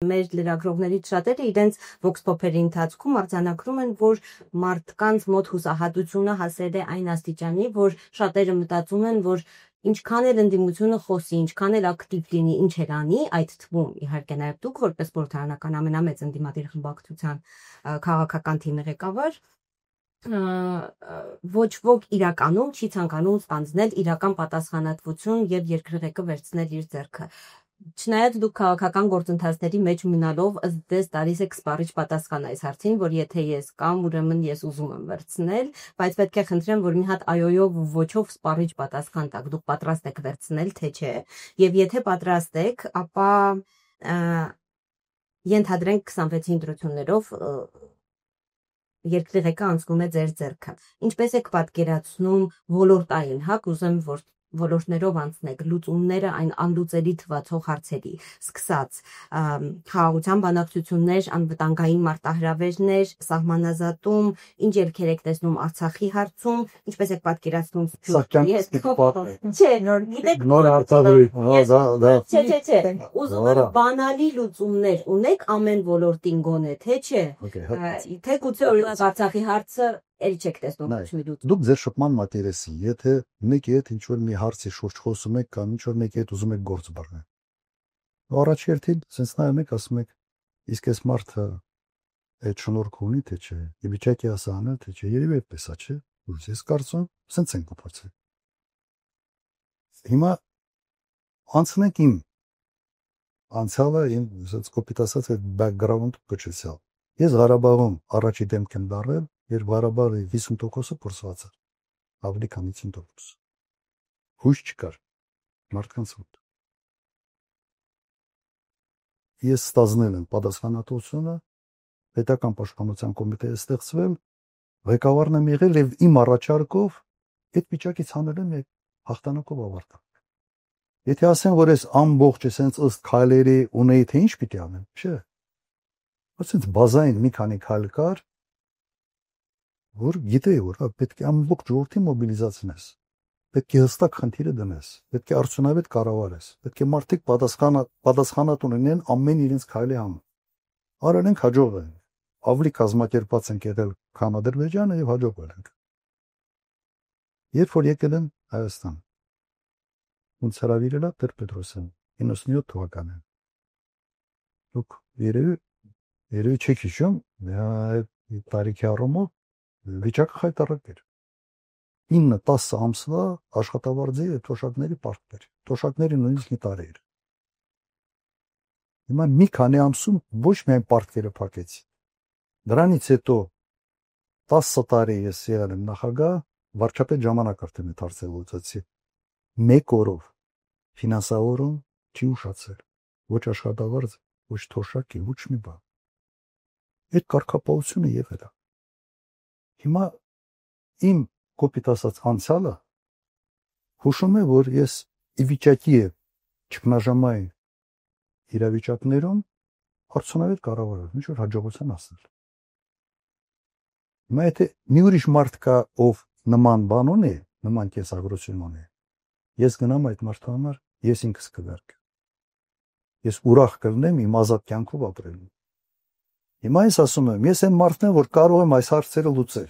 Մեր լրագրողներից շատերը իրենց vox pop-երի ընթացքում արձանագրում են, որ մարդկանց մոտ հուսահատությունը հասել է այն աստիճանի, որ շատերը մտածում են, որ ինչքան էլ ընդդիմությունը խոսի, ինչքան էլ ակտիվ լինի, ինչ էլ անի, այդ թվում իհարկե նաև դուք որպես խորհրդարանական ամենամեծ ընդդիմադիր խմբակցության քաղաքական թիմի ղեկավար, ոչ ոք իրականում չի ցանկանում ստանձնել իրական պատասխանատվություն եւ երկրի ղեկը վերցնել իր ձեռքը։ Չնայած դուք քաղաքական գործընթացների մեջ մնալով ըստ ձեզ տալիս եք սպառիչ պատասխան այս հարցին, որ եթե ես կամ, ուրեմն ես ուզում եմ վերցնել, բայց պետք է խնդրեմ, որ մի հատ այոյով ու ոչով սպառիչ պատասխան տաք, դուք պատրաստ եք վերցնել, թե չէ, եւ եթե պատրաստ եք, ապա ենթադրենք 26-ի ընտրություններով երկրի ղեկը անցնում է ձեր ձեռքը։ Ինչպես եք պատկերացնում ոլորտային, կուզեմ, որ ոլորտներով անցնեք լուծումները այն անլուծելի թվացող հարցերի, սկսած խաղաղության բանակցություններ, անվտանգային մարտահրավերներ, սահմանազատում, ինչ ելքեր եք տեսնում Արցախի հարցում, ինչպես եք պատկերացնում Չէ, ուզում եմ բանալի լուծումներ ունեք ամեն ոլորտին գոնե, թե չէ, թե գուցե Արցախի հարցը էլ չեք տեսնում ոչ մի լուծում։ Դուք ձեր շփման մակերեսի, եթե մեկի հետ ինչ-որ մի հարցի շուրջ խոսում եք կամ ինչ-որ մեկի հետ ուզում եք գործ բռնել, առաջի հերթին սենց նայում եք, ասում եք, իսկ այս մարդը այդ շնորհք ունի, թե չէ, ի վիճակի է անել, թե չէ, երևի այդպես է, չէ, ես կարծում եմ, սենց ենք կփորձել։ Հիմա անցնենք իմ անցյալը, իմ կոպիտ ասած այդ background կոչեցյալ։ Ես Ղարաբաղում առաջի դեմք եմ դարել, երբ Ղարաբաղի 50%-ը փորձված էր, ավելի քան 50%։ Հույս չկար մարդկանց մոտ։ Ես ստանձնել եմ պատասխանատվությունը, պետական պաշտպանության կոմիտե է ստեղծվել, ղեկավարն եմ եղել եւ իմ առաջարկով այդ վիճակից հանել եմ հաղթանակով ավարտել։ Եթե ասեմ, որ ես ամբողջը սենց ըստ քայլերի ունեի, թե ինչ պիտի անեմ, չէ։ Ասենց բազային մի քանի քայլ կար, որ գիտեի, որ պետք է ամբողջ ժողովրդին մոբիլիզացնես, պետք է հստակ խնդիրը դնես, պետք է արդյունավետ կառավարես, պետք է մարդիկ պատասխանատու լինեն ամեն իրենց քայլի համար։ Արել ենք, հաջողվել ենք։ Ավելի կազմակերպված ենք եղել, քան Ադրբեջանը եւ հաջողվել ենք։ Երբ որ եկել եմ Հայաստան, ոնց հրավիրել է Տեր-Պետրոսյան 97 թվականին։ Դուք երևի չեք հիշում, տարիքի առումով վիճակը խայտառակ էր։ 9-10 ամսվա աշխատավարձի թոշակների պարտք էր։ Թոշակների նույնիսկ մի տարի էր։ Հիմա մի քանի ամսում ոչ միայն պարտքերը փակեցի։ Դրանից հետո 10 տարի ես եղել եմ նախագահ, վարչապետ ժամանակ արդեն այդ հարցը լուծեցի։ Մեկ օրով ֆինանսավորում չի ուշացել։ Ոչ աշխատավարձ, ոչ թոշակի, ոչ մի բան։ Այդ կարգապահությունը եղել է։ Հիմա իմ կոպիտ ասած անցյալը հուշում է, որ ես ի վիճակի եմ ճգնաժամային իրավիճակներում արդյունավետ կառավարել, ինչ որ հաջողության հասնել։ Հիմա եթե մի ուրիշ մարդ կա, ով նման բան ունի, նման կենսագրություն ունի, ես գնամ այդ մարդու համար, ես ինքս կվերկեմ։ Ես ուրախ կլինեմ իմ ազատ կյանքով ապրելու։ Հիմա ես ասում եմ, ես այն մարդն եմ, որ կարող եմ այս հարցերը լուծել։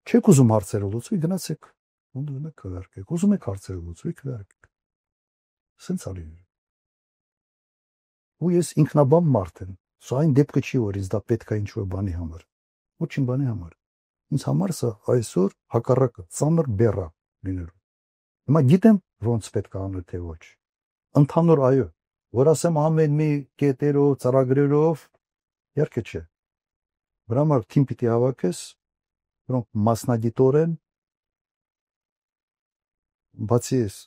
Չեք ուզում հարցերը լուծվի, գնացեք, ոնց կվերկեք։ Ուզում եք հարցերը լուծվի, կվերկեք։ Սենց ալի։ Ու ես ինքնաբան մարդ եմ։ Սա այն դեպքը չի, որ ինձ դա պետք է ինչ-որ բանի համար։ Ոչինչ բանի համար։ Ինձ համար սա այսօր հակառակը ծանր բեռ է լինելու։ Հիմա գիտեմ ոնց պետք է անել, թե ոչ։ Ընդհանուր այո, որ ասեմ ամեն մի կետերով, ծրագրերով, իհարկե չէ։ Դրա համար թիմ պիտի հավաքես, որոնք մասնագիտորեն բացի էս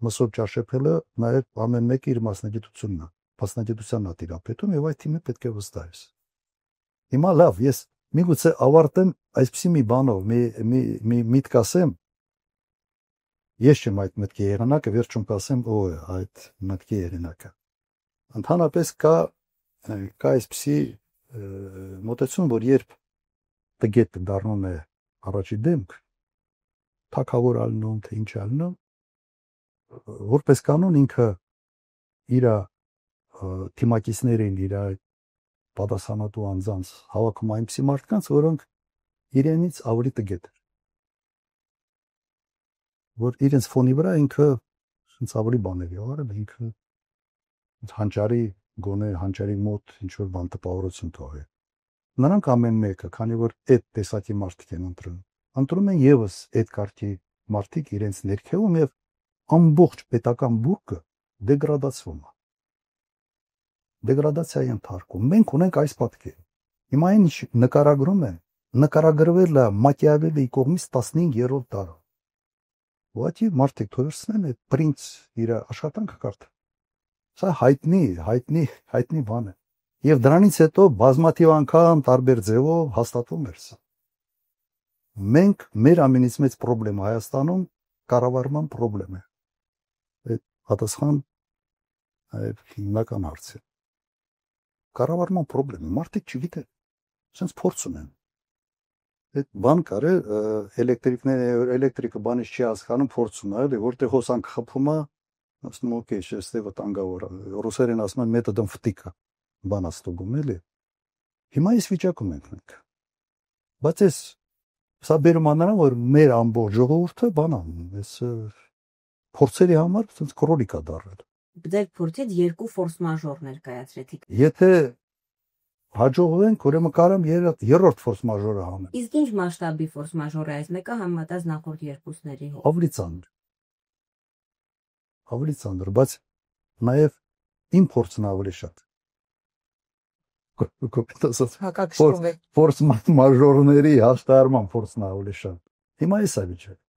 մսոտ ճաշեփելը, նաև ամեն մեկը իր մասնագիտությունն է, մասնագիտությանն է տիրապետում եւ այդ թիմը պետք է վստահես։ Հիմա լավ, ես միգուցե ավարտեմ այսպեսի մի բանով, մի միտք ասեմ, ես չեմ այդ մտքի եղանակը, վերջում կասեմ, այդ մտքի եղանակը։ Ընդհանրապես կա այսպեսի մոտեցում, որ երբ տգետը դառնում է առաջի դեմք, թագավոր ալնում, թե ինչ ալնում, որպես կանոն ինքը իր թիմակիցներին իր պատասխանատու անձանց հավաքում այնպիսի մարդկանց, որոնք իրենից ավելի տգետ էր, որ իրենց ֆոնի վրա ինքը ինձ ավելի բաներ եղավ, ինքը հանճարի գոնե հանճարի մոտ ինչ որ բան տպավորություն թողի։ Նրանք ամեն մեկը, քանի որ այդ տեսակի մարդիկ են ընտրում են եւս այդ կարգի մարդիկ իրենց ներքևում եւ ամբողջ պետական բուրգը դեգրադացվում է։ Դեգրադացիայի ընթարկում։ Մենք ունենք այս պատկերը։ Հիմա այն ինչ նկարագրում են, նկարագրվել է Մակիավելիի կողմից 15-րդ դարում։ Ուղղակի մարդիկ թողեցնեն այդ պրինց իր աշխատանքը կարդա։ Սա հայտնի բան է։ Եվ դրանից հետո բազմաթիվ անգամ տարբեր ձևով հաստատվում էր սա։ Մենք մեր ամենից մեծ խնդրեմը Հայաստանում կառավարման խնդրեմ է։ Այդ պատասխան այդ հիմնական հարցը։ Կառավարման խնդրեմ է, մարդիկ չգիտեն, sense փորձ ունեն։ Այդ բան կար է էլեկտրիկը բանից չի հասկանում փորձ ունա, էլի որտեղ հոսանք խփում է, ասում օքեյ, շեստե վտանգավոր է։ Ռուսերեն ասում են մեթոդն ֆտիկա, բան աստուգում էլի։ Հիմա այս վիճակում ենք մենք։ Բայց սա բերում է նրան, որ մեր ամբողջ ժողովուրդը բան անում, այս փորձերի համար sense քրոնիկա դառել։ Ձեր փորձից երկու ֆորս մաժոր ներկայացրեցիք։ Եթե հաջողվենք, ուրեմն կարամ երրորդ ֆորս մաժորը հանել։ Իսկ ինչ մասշտաբի ֆորս մաժոր է այս մեկը համեմատած նախորդ երկուսների հետ։ Ավելի ծանր, բայց նաև իմ փորձն ավելի շատ։ Հակակշռում է։ Ֆորս մաժորների հաշտարման փորձն ավելի շատ։ Հիմա էս է վիճակը։